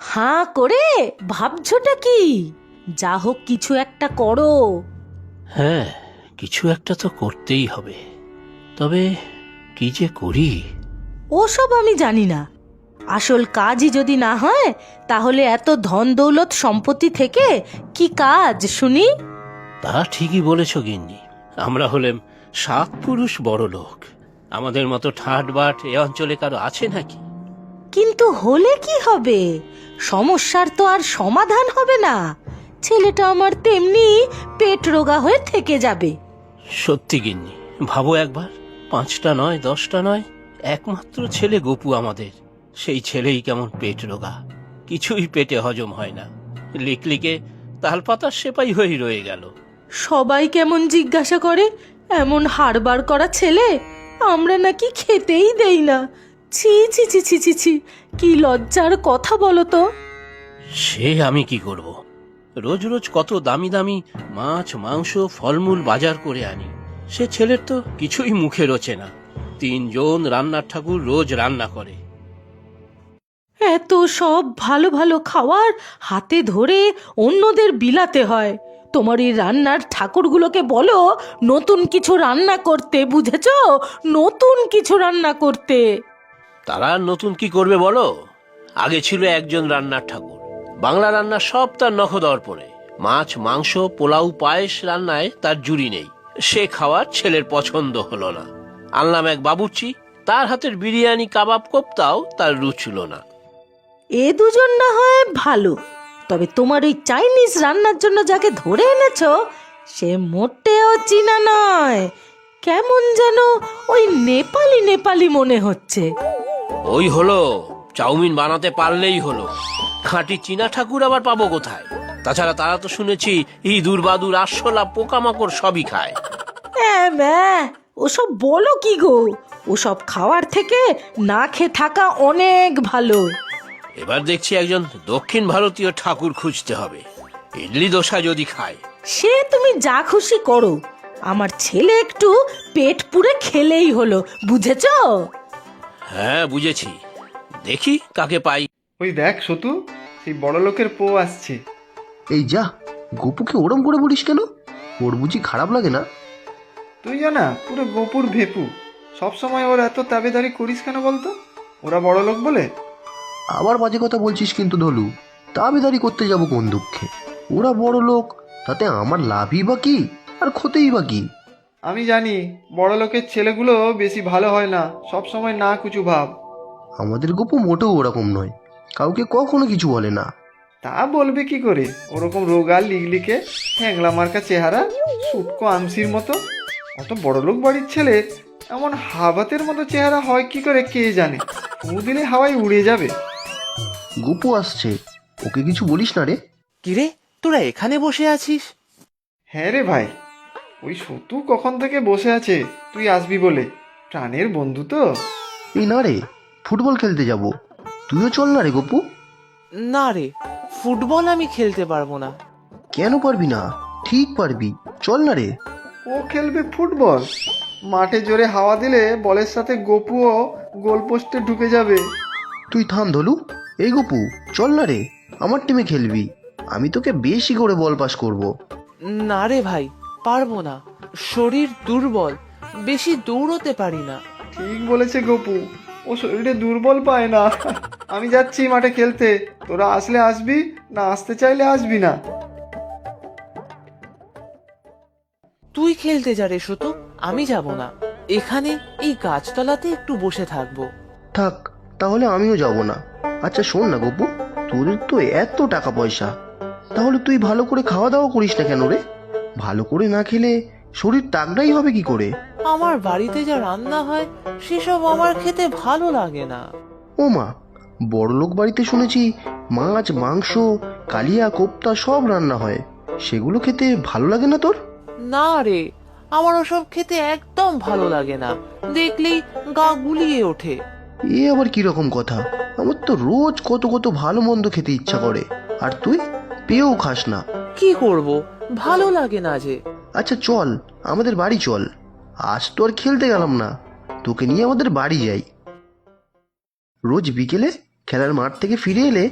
হাঁ করে ভাবছোটা কি? যা হোক কিছু একটা করো। হ্যাঁ, কিছু একটা তো করতেই হবে, তবে কি যে করি। ওসব আমি জানি না। আসল কাজই যদি না হয় তাহলে এত ধন দৌলত সম্পত্তি থেকে কি কাজ শুনি? তা ঠিকই বলেছ গিন্নি। আমরা হলেম 7 পুরুষ বড় লোক। আমাদের মতো ঠাট বাট এ অঞ্চলে কারো আছে নাকি? কিন্তু হলে কি হবে? সমস্যার তো আর সমাধান হবে না। ছেলেটা আমার তেমনি পেট রোগা হয়ে থেকে যাবে। সত্যি গিন্নি, ভাবো একবার, 5টা নয় 10টা নয়, একমাত্র ছেলে গপু আমাদের। সেই ছেলেই কেমন পেট রোগা, কিছুই পেটে হজম হয় না। লিকলিকে তালপাতার সেপাই হয়ে রয়ে গেল। সবাই কেমন জিজ্ঞাসা করে, এমন হাড়বার করা ছেলে আমরা নাকি খেতেই দেই না। ছি ছি ছি ছি ছি ছি, কি লজ্জার কথা বলো তো। সে আমি কি করব? রোজ রোজ কত দামি দামি মাছ মাংস ফলমূল বাজার করে আনি, সে ছেলের তো কিছুই মুখে রোচে না। 3 জন রান্নার ঠাকুর রোজ রান্না করে। এত সব ভালো ভালো খাবার হাতে ধরে অন্যদের বিলাতে হয়। তোমার এই রান্নার ঠাকুরগুলোকে বলো নতুন কিছু রান্না করতে, বুঝেছো? নতুন কিছু রান্না করতে। তারা আর নতুন কি করবে বলো? আগে ছিল একজন রান্নার ঠাকুর, বাংলা রান্না সব তার নখদর্পণে। মাছ মাংস পোলাও পায়েস রান্নায় তার জুড়ি নেই। সে খাওয়ার ছেলের পছন্দ হলো না। আনলাম এক বাবুর্চি, তার হাতের বিরিয়ানি কাবাব কোপ্তাও তার রুচল না। এ দুজন না হয় ভালো, তবে তোমার ওই চাইনিজ রান্নার জন্য যাকে ধরে এনেছো সে মোটেও চীনা নয়। কেমন যেন ওই নেপালি নেপালি মনে হচ্ছে। ওই হলো, চাউমিন বানাতে পারলেই হলো। খাঁটি চীনা ঠাকুর আবার পাবো কোথায়? তাছাড়া তারা তো শুনেছি ইঁদুর বাদুর আরশোলা পোকামাকড় সবই খায়। ওসব বলো কি গো? ওসব খাওয়ার থেকে না খেয়ে থাকা অনেক ভালো। এবার দেখছি একজন দক্ষিণ ভারতীয় ঠাকুর খুঁজতে হবে, ইডলি দোসা যদি খায়। সে তুমি যা খুশি করো, আমার ছেলে একটু পেট পুরে খেলেই হলো, বুঝেছো? হ্যাঁ বুঝেছি, দেখি কাকে পাই। ওই দেখ সতু, সেই বড় লোকের পো আসছে। এই যা, গপুকে ওরম করে বলিস কেন? ওর বুঝি খারাপ লাগে না? তুই জানা পুরো গোপুর ভেপু। সবসময় ওর এত তাবেদারি করিস কেন বলতো? ওরা বড় লোক বলে? আবার বাজে কথা বলছিস কিন্তু ধলু। দাবিদারি করতে যাব কোন দুঃখে? ওরা বড় লোক, তাতে আমার লাভই বা কি আর ক্ষতিই বা কি? আমি জানি বড় লোকের ছেলেগুলো বেশি ভালো হয় না, সব সময় না কুচু ভাব। আমাদের গপু মোটেও ওরকম নয়, কাউকে কখনো কিছু বলে না। তা বলবে কি করে? ওরকম রোগা লিগলিকে হ্যাংলা মার্কা চেহারা, সুটকো আমসির মতো। অত বড় লোক বাড়ির ছেলে এমন হাবাতের মতো চেহারা হয় কি করে কে জানে? ফু দিলে হাওয়ায় উড়ে যাবে। গপু আসছে, ওকে কিছু বলিস না রে। কিরে, তোরা এখানে বসে আছিস? হ্যাঁ রে ভাই, ওই সতু কখন থেকে বসে আছে তুই আসবি বলে। প্রাণের বন্ধু তো। এই না রে, ফুটবল খেলতে যাব, তুইও চল না রে গপু। না রে, ফুটবল আমি খেলতে পারবো না। কেন পারবি না? ঠিক পারবি, চল না রে। ও খেলবে ফুটবল? মাঠে জোরে হাওয়া দিলে বলের সাথে গপুও গোলপোস্টে ঢুকে যাবে। তুই থাম ধলু। এই গপু, চল না রে, আমার টিমে খেলবি। আমি তোকে বেশি করে বল পাস করব। না রে ভাই, পারবো না। শরীর দুর্বল, বেশি দৌড়তে পারি না। ঠিক বলেছে গপু, ও শরীরে দুর্বল পায় না। আমি যাচ্ছি মাঠে খেলতে, তোরা আসলে আসবি, না আসতে চাইলে আসবি না। তুই খেলতে যা রে শুধু, আমি যাব না। এখানে এই গাছতলাতে একটু বসে থাকবো। থাক, তাহলে আমিও যাব না। আচ্ছা শোন না গপু, তোদের তো এত টাকা পয়সা, তাহলে তুই ভালো করে খাওয়া দাওয়া করিস না কেন রে? ভালো করে না খেলে শরীর তাগড়াই হবে কি করে? আমার বাড়িতে যা রান্না হয় সেসব আমার খেতে ভালো লাগে না। ও মা, বড়লোক বাড়িতে শুনেছি মাছ মাংস কালিয়া কোপ্তা সব রান্না হয়, সেগুলো খেতে ভালো লাগে না তোর? না রে, আমার ওসব খেতে একদম ভালো লাগে না, দেখলেই গা গুলিয়ে ওঠে। এ আবার কিরকম কথা? আমার তো রোজ কত কত ভালো মন্দ খেতে ইচ্ছা করে, আর তুই পেয়েও খাস না। কি করব, ভালো লাগে না যে। আচ্ছা চল, আমাদের বাড়ি চল। আজ তো আর খেলতে গেলাম না, তোকে নিয়ে আমাদের বাড়ি যাই। রোজ বিকেলে খেলার মাঠ থেকে ফিরে এলে